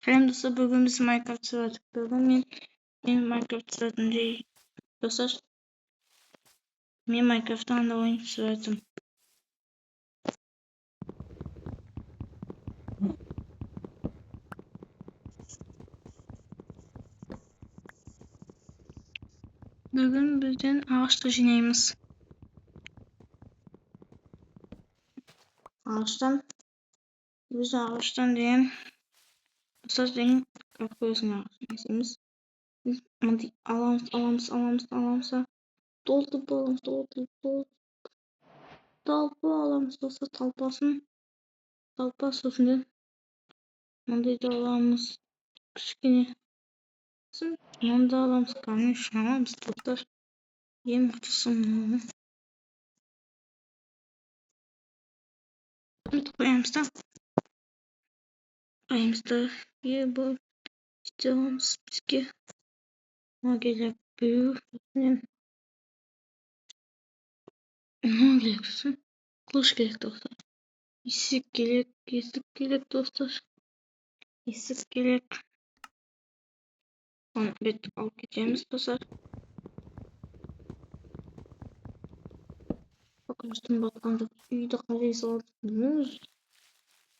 Selam dostlar, bugün biz Minecraft sıraladık. Bugün benim Minecraft sıradım değil. Dostlar, benim Minecraft'tan da oyun sıradım. Bugün bizim ağaç taşınayımız. Ağaçtan diyeyim. Dostlar benim kapıyorsun ağaçımız. Biz alamız. Doldu. Talpa alamız dostlar, talpa sözünü. Mandaydı alamız. Küçükini. Manda alamız kalmış. Alamız dostlar. Yem kutusun. Koyamızda bir bu istediğimiz bitki. Mageler büyür. Ne olacaksın? Kılıç gerek dostlar. İsik gerek dostlar. İsik gerek. Onu bir alıp gideceğimiz dostlar. Bakın üstüne baklandık. İyi de kaleyi saldınız.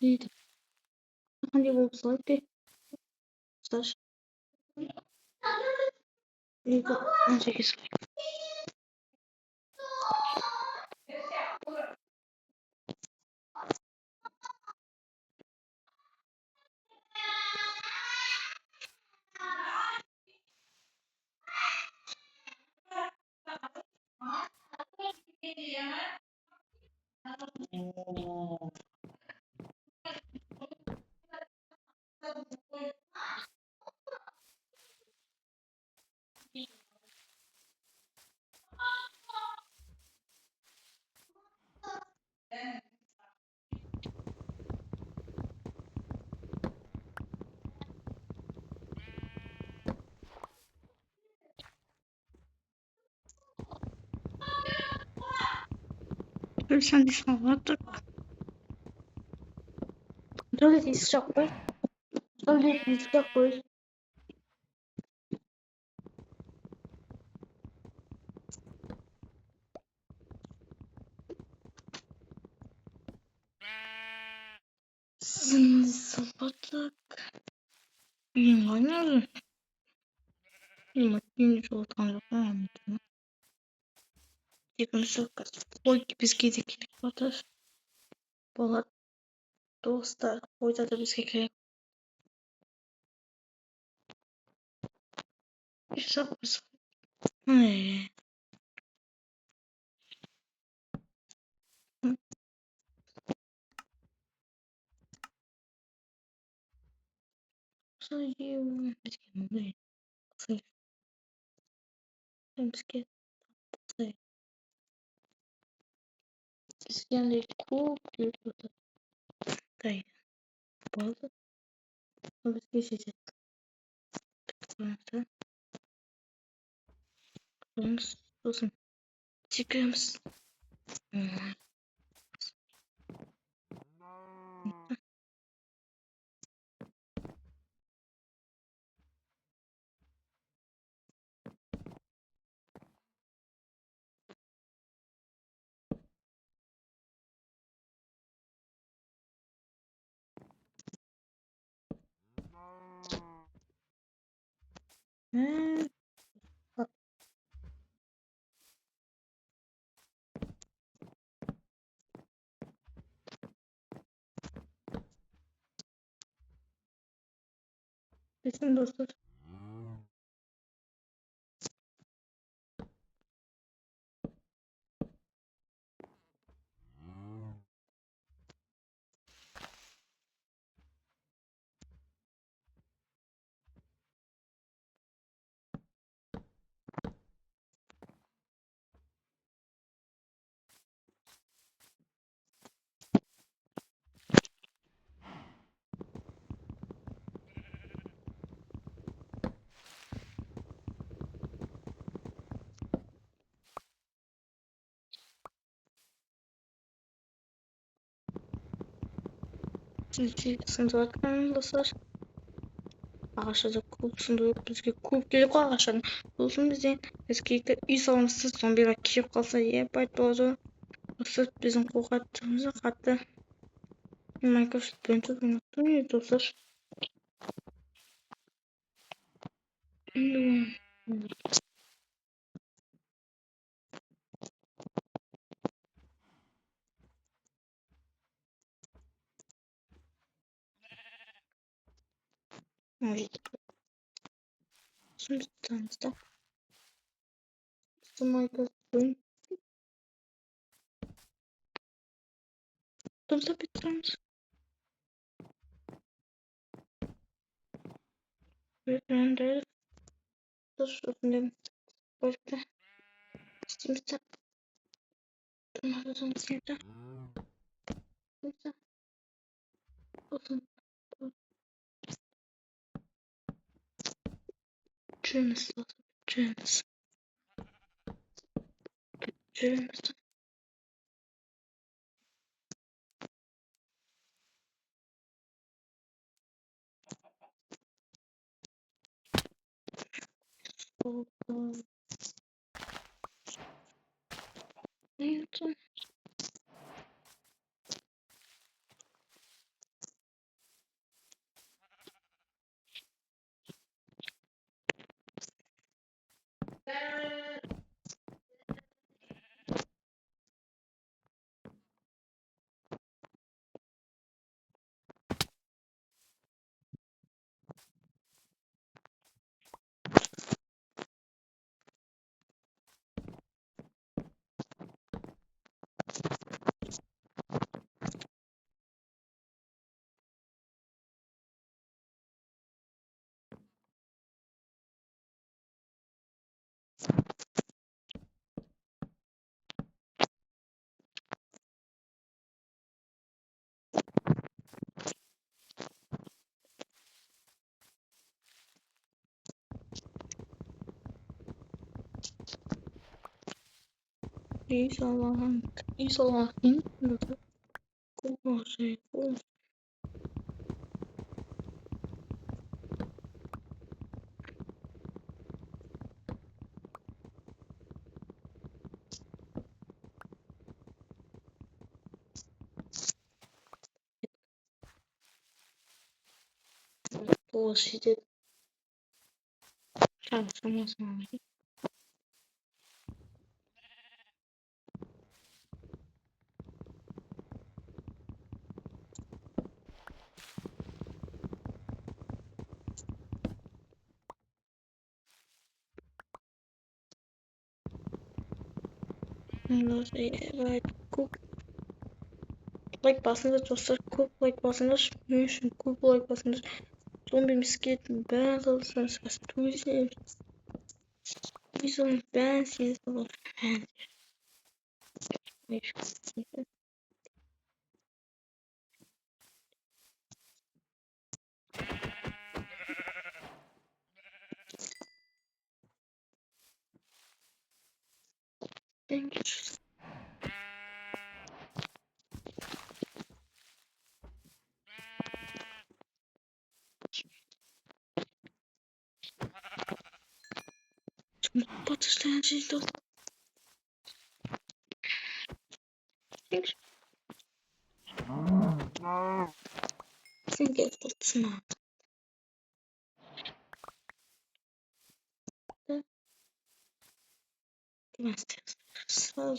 İyi de. Kaleyi bulsaydı. Dostlar. İyi de 18. Sen düşme vardır. Böyle sıcak koy. Böyle sıcak koy. Sabahlık. İyiyim oynuyorum. İyiyim çoktan yapamam. Yakınışa koy biz gidik. Batar. Polat dostlar. Koyda da biz gerek. Sapız. Ne? Sayıyorum. Biz gidelim. Biz gidelim. Biz gidelim. Dayı. Bazı. Biz geçeceğiz. Sonra olsun. Çıkıyoruz. Bütün dostlar. Sıkıntı var dostlar. Aşağıda kutusunun bizge kupgelik var aşağıda. Olsun bizim eski iyi olmasa zombi rakip kalsa yapaydı oldu. Olsa bizim kokatımızı kattı. Minecraft ben çok unuttum ya dostlar. Şimdi tanısta. Minecraft'ın. Tanısta bir tanısta. Ben de şimdi böyle şimdi tanımadan sonra uzun James James James Newton Allah'ın şey bullshit. Çalışamazsın. Evet, cook. Like basınca dostlar, cook like basınca mission, cook like basınca zombi misket ben olsanız kastuyuz. Biz onu ben siz olur. Thank you. Batışlayan şey dostlar. Thank you. Sen gel dostum. Sağ ol.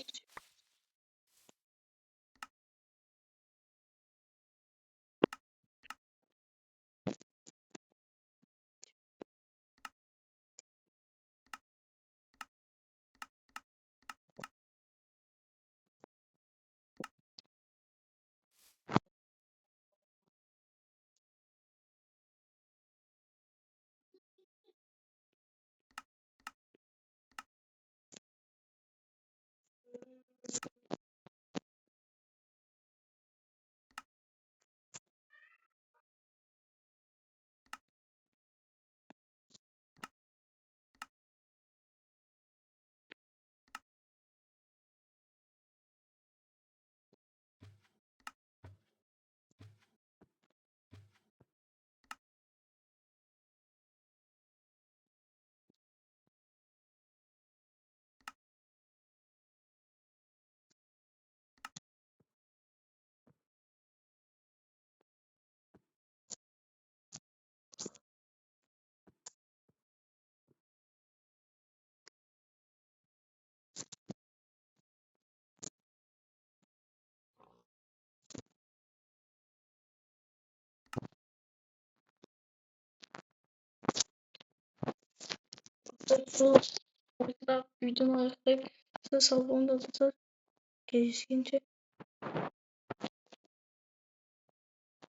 Видеоны аяқтайм. Сіз сау болыңыздар. Кездескенше.